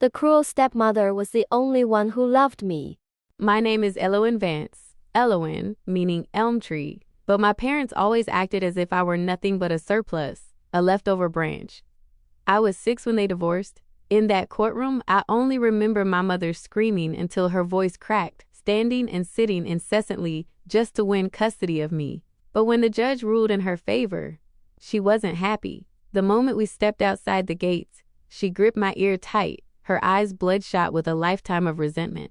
The cruel stepmother was the only one who loved me. My name is Elowen Vance. Elowen, meaning elm tree. But my parents always acted as if I were nothing but a surplus, a leftover branch. I was 6 when they divorced. In that courtroom, I only remember my mother screaming until her voice cracked, standing and sitting incessantly just to win custody of me. But when the judge ruled in her favor, she wasn't happy. The moment we stepped outside the gates, she gripped my ear tight, her eyes bloodshot with a lifetime of resentment.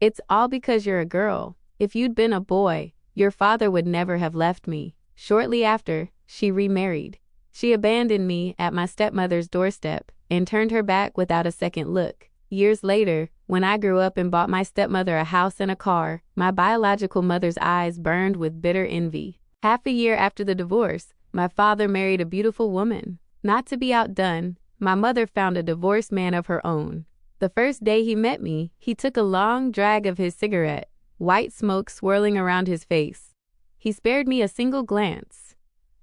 "It's all because you're a girl. If you'd been a boy, your father would never have left me." Shortly after, she remarried. She abandoned me at my stepmother's doorstep and turned her back without a second look. Years later, when I grew up and bought my stepmother a house and a car, my biological mother's eyes burned with bitter envy. Half a year after the divorce, my father married a beautiful woman. Not to be outdone, my mother found a divorced man of her own. The first day he met me, he took a long drag of his cigarette, white smoke swirling around his face. He spared me a single glance.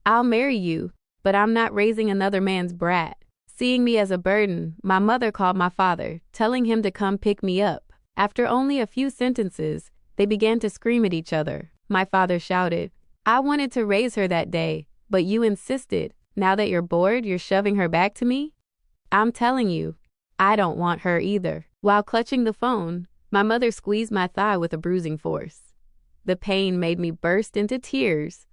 "I'll marry you, but I'm not raising another man's brat." Seeing me as a burden, my mother called my father, telling him to come pick me up. After only a few sentences, they began to scream at each other. My father shouted, "I wanted to raise her that day, but you insisted. Now that you're bored, you're shoving her back to me? I'm telling you, I don't want her either." While clutching the phone, my mother squeezed my thigh with a bruising force. The pain made me burst into tears.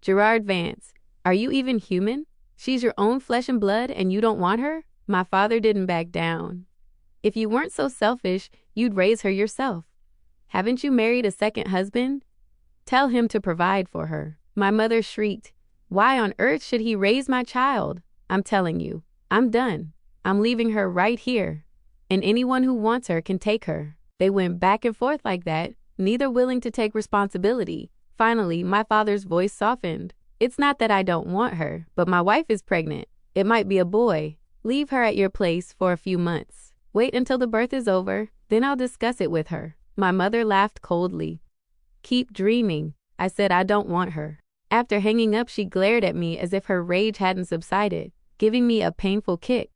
"Gerard Vance, are you even human? She's your own flesh and blood and you don't want her?" My father didn't back down. "If you weren't so selfish, you'd raise her yourself. Haven't you married a second husband? Tell him to provide for her." My mother shrieked, "Why on earth should he raise my child? I'm telling you, I'm done. I'm leaving her right here, and anyone who wants her can take her." They went back and forth like that, neither willing to take responsibility. Finally, my father's voice softened. "It's not that I don't want her, but my wife is pregnant. It might be a boy. Leave her at your place for a few months. Wait until the birth is over, then I'll discuss it with her." My mother laughed coldly. "Keep dreaming." I said I don't want her. After hanging up, she glared at me as if her rage hadn't subsided, giving me a painful kick.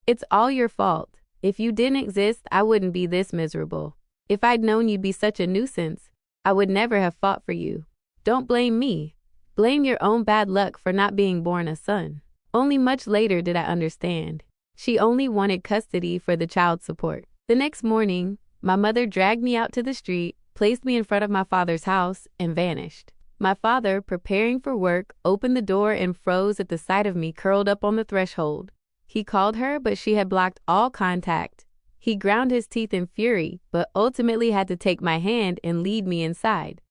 "It's all your fault. If you didn't exist, I wouldn't be this miserable. If I'd known you'd be such a nuisance, I would never have fought for you. Don't blame me. Blame your own bad luck for not being born a son." Only much later did I understand. She only wanted custody for the child support. The next morning, my mother dragged me out to the street, placed me in front of my father's house, and vanished. My father, preparing for work, opened the door and froze at the sight of me curled up on the threshold. He called her, but she had blocked all contact. He ground his teeth in fury, but ultimately had to take my hand and lead me inside.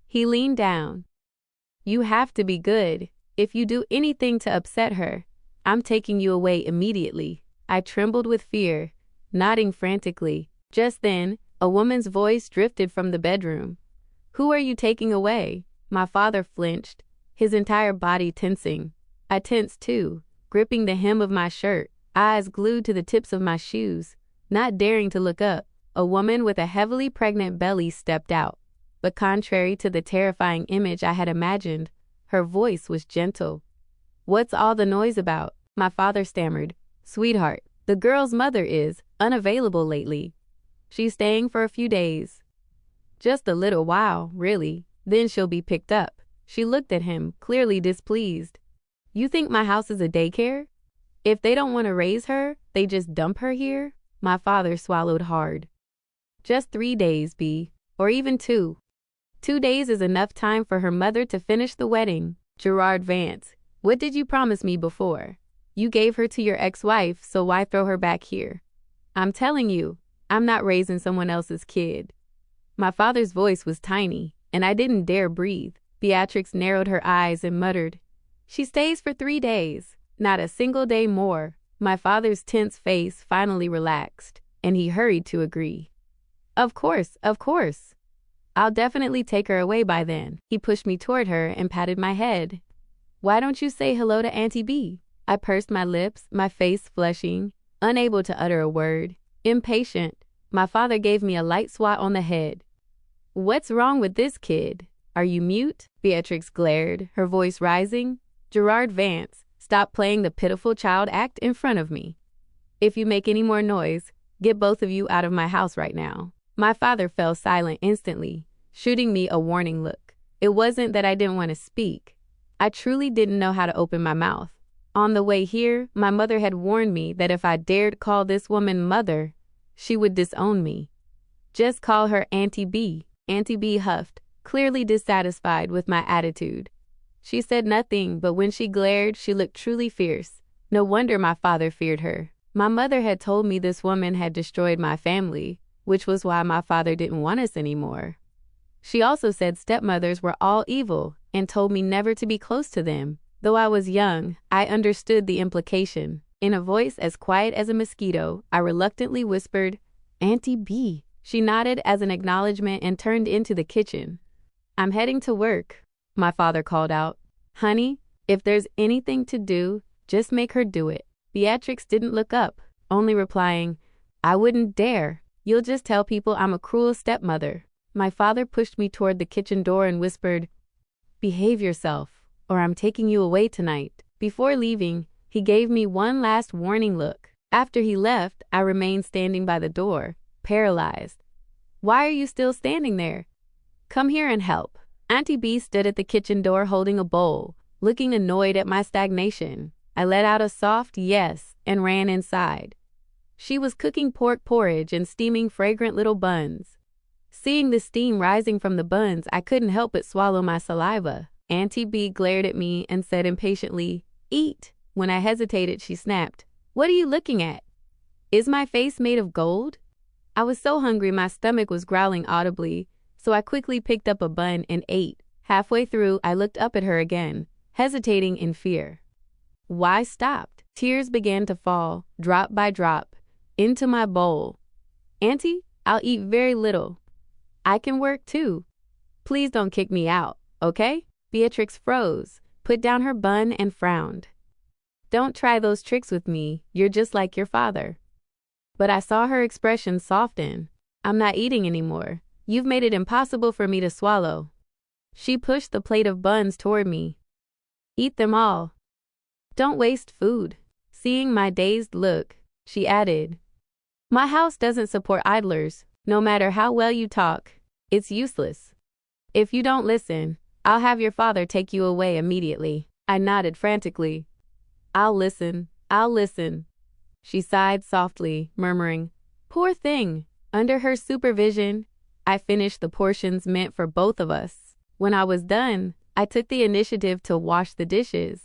He leaned down. "You have to be good. If you do anything to upset her, I'm taking you away immediately." I trembled with fear, nodding frantically. Just then, a woman's voice drifted from the bedroom. "Who are you taking away?" My father flinched, his entire body tensing. I tensed too, gripping the hem of my shirt, eyes glued to the tips of my shoes, not daring to look up. A woman with a heavily pregnant belly stepped out. But contrary to the terrifying image I had imagined, her voice was gentle. "What's all the noise about?" My father stammered. "Sweetheart, the girl's mother is unavailable lately. She's staying for a few days. Just a little while, really. Then she'll be picked up." She looked at him, clearly displeased. "You think my house is a daycare? If they don't want to raise her, they just dump her here?" My father swallowed hard. "Just 3 days, B, or even 2. 2 days is enough time for her mother to finish the wedding." "Gerard Vance, what did you promise me before? You gave her to your ex-wife, so why throw her back here?" "I'm telling you, I'm not raising someone else's kid." My father's voice was tiny, and I didn't dare breathe. Beatrix narrowed her eyes and muttered, "She stays for 3 days, not a single day more." My father's tense face finally relaxed, and he hurried to agree. Of course. I'll definitely take her away by then." He pushed me toward her and patted my head. "Why don't you say hello to Auntie B?" I pursed my lips, my face flushing, unable to utter a word. Impatient, my father gave me a light swat on the head. "What's wrong with this kid? Are you mute?" Beatrix glared, her voice rising. "Gerard Vance, stop playing the pitiful child act in front of me." If you make any more noise, get both of you out of my house right now. My father fell silent instantly, shooting me a warning look. It wasn't that I didn't want to speak. I truly didn't know how to open my mouth. On the way here, my mother had warned me that if I dared call this woman mother, she would disown me. Just call her Auntie B. Auntie B huffed, clearly dissatisfied with my attitude. She said nothing, but when she glared, she looked truly fierce. No wonder my father feared her. My mother had told me this woman had destroyed my family, which was why my father didn't want us anymore. She also said stepmothers were all evil and told me never to be close to them. Though I was young, I understood the implication. In a voice as quiet as a mosquito, I reluctantly whispered, Auntie B. She nodded as an acknowledgement and turned into the kitchen. I'm heading to work, my father called out. Honey, if there's anything to do, just make her do it. Beatrix didn't look up, only replying, I wouldn't dare. You'll just tell people I'm a cruel stepmother. My father pushed me toward the kitchen door and whispered, Behave yourself, or I'm taking you away tonight. Before leaving, he gave me one last warning look. After he left, I remained standing by the door, paralyzed. Why are you still standing there? Come here and help. Auntie B stood at the kitchen door holding a bowl, looking annoyed at my stagnation. I let out a soft yes and ran inside. She was cooking pork porridge and steaming fragrant little buns. Seeing the steam rising from the buns, I couldn't help but swallow my saliva. Auntie B glared at me and said impatiently, Eat. When I hesitated, she snapped, What are you looking at? Is my face made of gold? I was so hungry my stomach was growling audibly, so I quickly picked up a bun and ate. Halfway through, I looked up at her again, hesitating in fear. Why stopped? Tears began to fall, drop by drop, into my bowl. Auntie, I'll eat very little. I can work too. Please don't kick me out, okay? Beatrix froze, put down her bun and frowned. Don't try those tricks with me, you're just like your father. But I saw her expression soften. I'm not eating anymore. You've made it impossible for me to swallow. She pushed the plate of buns toward me. Eat them all. Don't waste food. Seeing my dazed look, she added, My house doesn't support idlers. No matter how well you talk, it's useless. If you don't listen, I'll have your father take you away immediately. I nodded frantically. I'll listen. I'll listen. She sighed softly, murmuring, Poor thing. Under her supervision, I finished the portions meant for both of us. When I was done, I took the initiative to wash the dishes.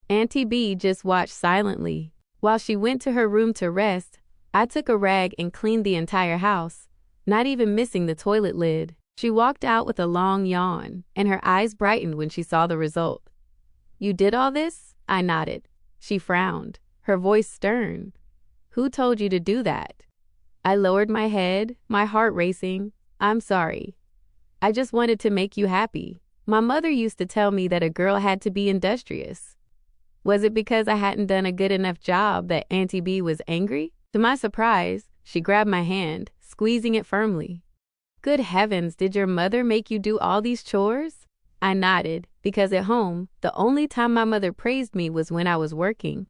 Auntie B just watched silently. While she went to her room to rest, I took a rag and cleaned the entire house, not even missing the toilet lid. She walked out with a long yawn, and her eyes brightened when she saw the result. You did all this? I nodded. She frowned, her voice stern. Who told you to do that? I lowered my head, my heart racing. I'm sorry. I just wanted to make you happy. My mother used to tell me that a girl had to be industrious. Was it because I hadn't done a good enough job that Auntie B was angry? To my surprise, she grabbed my hand, squeezing it firmly. Good heavens, did your mother make you do all these chores? I nodded, because at home, the only time my mother praised me was when I was working.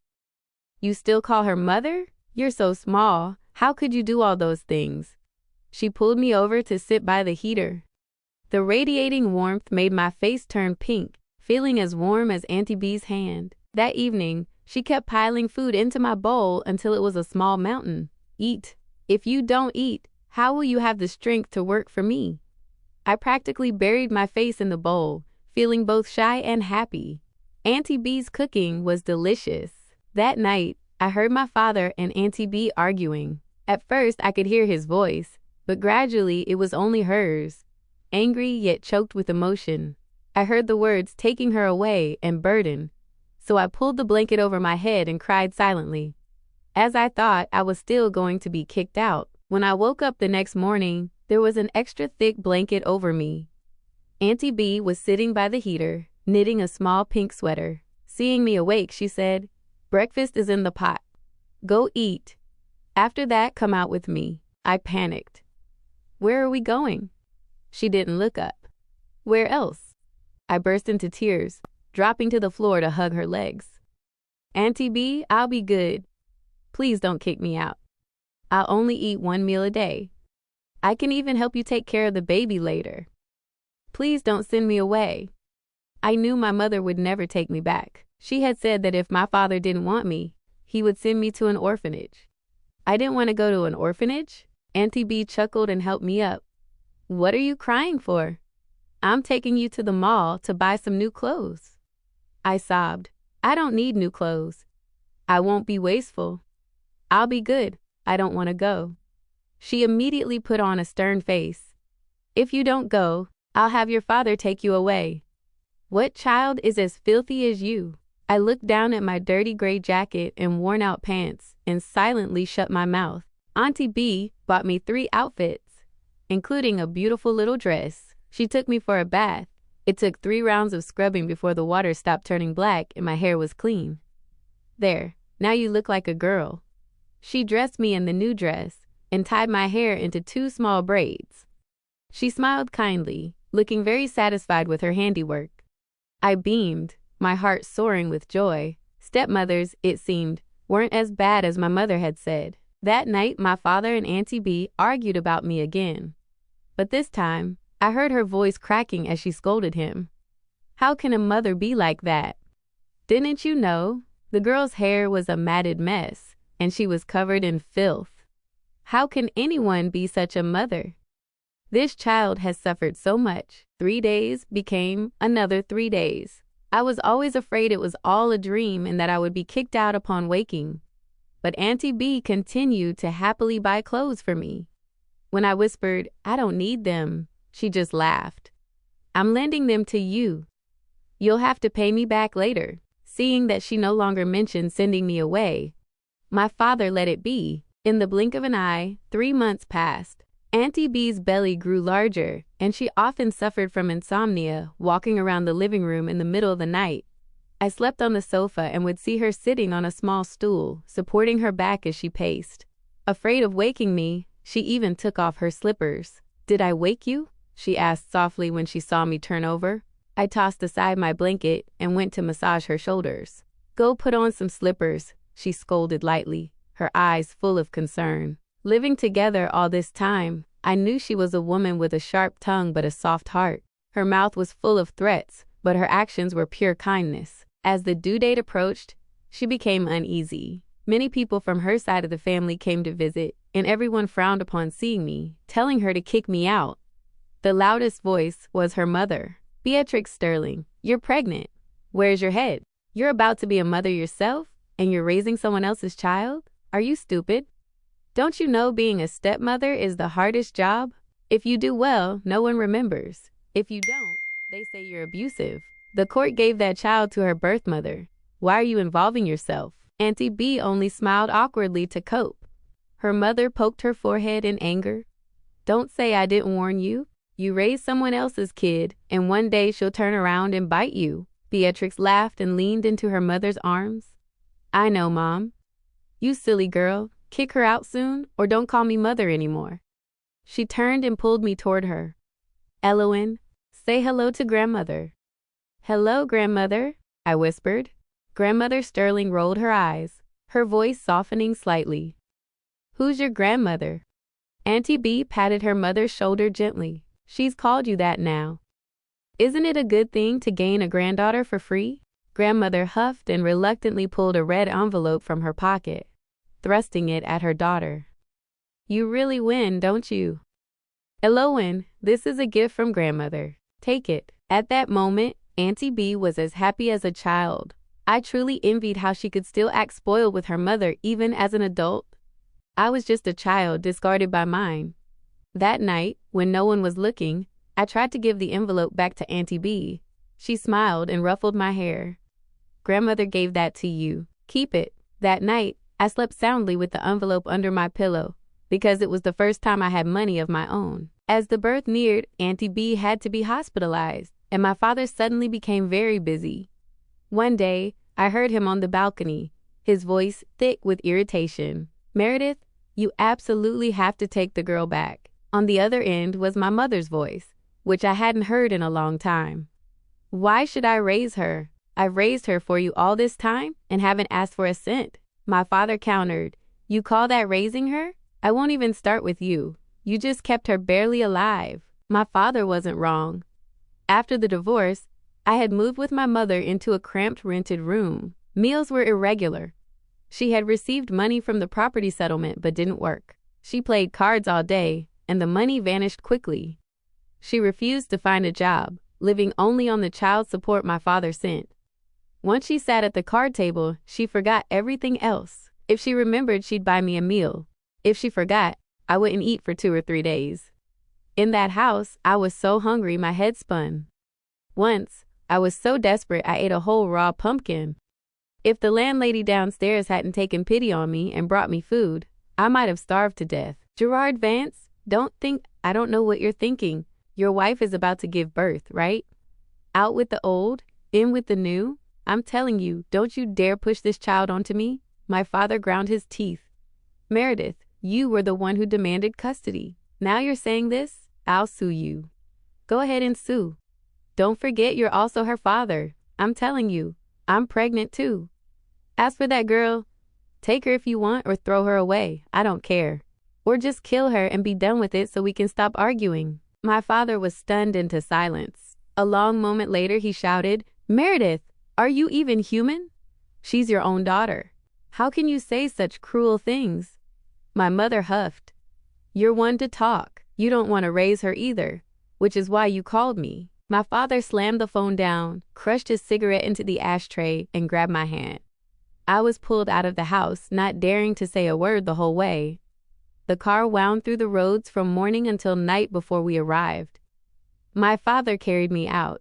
You still call her mother? You're so small. How could you do all those things? She pulled me over to sit by the heater. The radiating warmth made my face turn pink, feeling as warm as Auntie B's hand. That evening, she kept piling food into my bowl until it was a small mountain. Eat. If you don't eat, how will you have the strength to work for me? I practically buried my face in the bowl, feeling both shy and happy. Auntie B's cooking was delicious. That night, I heard my father and Auntie B arguing. At first, I could hear his voice, but gradually it was only hers, angry yet choked with emotion. I heard the words taking her away and burden, so I pulled the blanket over my head and cried silently. As I thought, I was still going to be kicked out. When I woke up the next morning, there was an extra thick blanket over me. Auntie B was sitting by the heater, knitting a small pink sweater. Seeing me awake, she said, Breakfast is in the pot. Go eat. After that, come out with me. I panicked. Where are we going? She didn't look up. Where else? I burst into tears, dropping to the floor to hug her legs. Auntie B, I'll be good. Please don't kick me out. I'll only eat 1 meal a day. I can even help you take care of the baby later. Please don't send me away. I knew my mother would never take me back. She had said that if my father didn't want me, he would send me to an orphanage. I didn't want to go to an orphanage. Auntie B chuckled and helped me up. What are you crying for? I'm taking you to the mall to buy some new clothes. I sobbed. I don't need new clothes. I won't be wasteful. I'll be good. I don't want to go. She immediately put on a stern face. If you don't go, I'll have your father take you away. What child is as filthy as you? I looked down at my dirty gray jacket and worn out pants and silently shut my mouth. Auntie B bought me 3 outfits, including a beautiful little dress. She took me for a bath. It took 3 rounds of scrubbing before the water stopped turning black and my hair was clean. There, now you look like a girl. She dressed me in the new dress and tied my hair into 2 small braids. She smiled kindly, looking very satisfied with her handiwork. I beamed, my heart soaring with joy. Stepmothers, it seemed, weren't as bad as my mother had said. That night, my father and Auntie B argued about me again. But this time, I heard her voice cracking as she scolded him. How can a mother be like that? Didn't you know? The girl's hair was a matted mess, and she was covered in filth. How can anyone be such a mother? This child has suffered so much. 3 days became another 3 days. I was always afraid it was all a dream and that I would be kicked out upon waking. But Auntie B continued to happily buy clothes for me. When I whispered, I don't need them, she just laughed. I'm lending them to you. You'll have to pay me back later. Seeing that she no longer mentioned sending me away, my father let it be. In the blink of an eye, 3 months passed. Auntie B's belly grew larger, and she often suffered from insomnia, walking around the living room in the middle of the night. I slept on the sofa and would see her sitting on a small stool, supporting her back as she paced. Afraid of waking me, she even took off her slippers. Did I wake you? She asked softly when she saw me turn over. I tossed aside my blanket and went to massage her shoulders. Go put on some slippers, she scolded lightly, her eyes full of concern. Living together all this time, I knew she was a woman with a sharp tongue but a soft heart. Her mouth was full of threats, but her actions were pure kindness. As the due date approached, she became uneasy. Many people from her side of the family came to visit, and everyone frowned upon seeing me, telling her to kick me out. The loudest voice was her mother. Beatrix Sterling, you're pregnant. Where's your head? You're about to be a mother yourself, and you're raising someone else's child? Are you stupid? Don't you know being a stepmother is the hardest job? If you do well, no one remembers. If you don't, they say you're abusive. The court gave that child to her birth mother. Why are you involving yourself? Auntie B only smiled awkwardly to cope. Her mother poked her forehead in anger. Don't say I didn't warn you. You raised someone else's kid, and one day she'll turn around and bite you. Beatrix laughed and leaned into her mother's arms. I know, Mom. You silly girl. Kick her out soon, or don't call me mother anymore. She turned and pulled me toward her. Elowen, say hello to grandmother. Hello, grandmother, I whispered. Grandmother Sterling rolled her eyes, her voice softening slightly. Who's your grandmother? Auntie B patted her mother's shoulder gently. She's called you that now. Isn't it a good thing to gain a granddaughter for free? Grandmother huffed and reluctantly pulled a red envelope from her pocket, thrusting it at her daughter. You really win, don't you? Elowen, this is a gift from grandmother. Take it. At that moment, Auntie B was as happy as a child. I truly envied how she could still act spoiled with her mother even as an adult. I was just a child discarded by mine. That night, when no one was looking, I tried to give the envelope back to Auntie B. She smiled and ruffled my hair. Grandmother gave that to you. Keep it. That night, I slept soundly with the envelope under my pillow because it was the first time I had money of my own. As the birth neared, Auntie B had to be hospitalized, and my father suddenly became very busy. One day, I heard him on the balcony, his voice thick with irritation. Meredith, you absolutely have to take the girl back. On the other end was my mother's voice, which I hadn't heard in a long time. Why should I raise her? I've raised her for you all this time and haven't asked for a cent. My father countered, "You call that raising her? I won't even start with you. You just kept her barely alive." My father wasn't wrong. After the divorce, I had moved with my mother into a cramped rented room. Meals were irregular. She had received money from the property settlement but didn't work. She played cards all day, and the money vanished quickly. She refused to find a job, living only on the child support my father sent. Once she sat at the card table, she forgot everything else. If she remembered, she'd buy me a meal. If she forgot, I wouldn't eat for 2 or 3 days. In that house, I was so hungry my head spun. Once, I was so desperate I ate a whole raw pumpkin. If the landlady downstairs hadn't taken pity on me and brought me food, I might have starved to death. Gerard Vance, don't think I don't know what you're thinking. Your wife is about to give birth, right? Out with the old, in with the new. I'm telling you, don't you dare push this child onto me. My father ground his teeth. Meredith, you were the one who demanded custody. Now you're saying this? I'll sue you. Go ahead and sue. Don't forget you're also her father. I'm telling you, I'm pregnant too. As for that girl, take her if you want or throw her away. I don't care. Or just kill her and be done with it so we can stop arguing. My father was stunned into silence. A long moment later, he shouted, Meredith, are you even human? She's your own daughter. How can you say such cruel things? My mother huffed. You're one to talk. You don't want to raise her either, which is why you called me. My father slammed the phone down, crushed his cigarette into the ashtray, and grabbed my hand. I was pulled out of the house, not daring to say a word the whole way. The car wound through the roads from morning until night before we arrived. My father carried me out.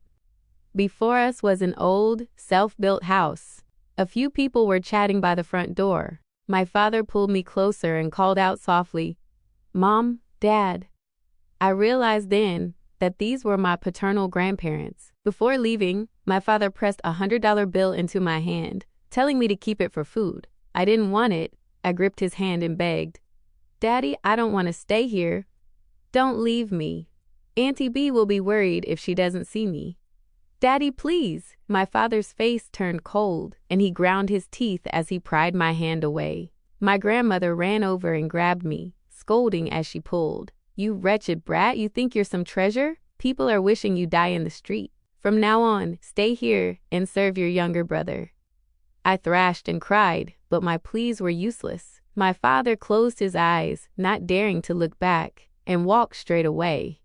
Before us was an old, self-built house. A few people were chatting by the front door. My father pulled me closer and called out softly, Mom, Dad. I realized then that these were my paternal grandparents. Before leaving, my father pressed a $100 bill into my hand, telling me to keep it for food. I didn't want it. I gripped his hand and begged, Daddy, I don't want to stay here. Don't leave me. Auntie B will be worried if she doesn't see me. Daddy, please. My father's face turned cold, and he ground his teeth as he pried my hand away. My grandmother ran over and grabbed me, scolding as she pulled. You wretched brat, you think you're some treasure? People are wishing you die in the street. From now on, stay here and serve your younger brother. I thrashed and cried, but my pleas were useless. My father closed his eyes, not daring to look back, and walked straight away.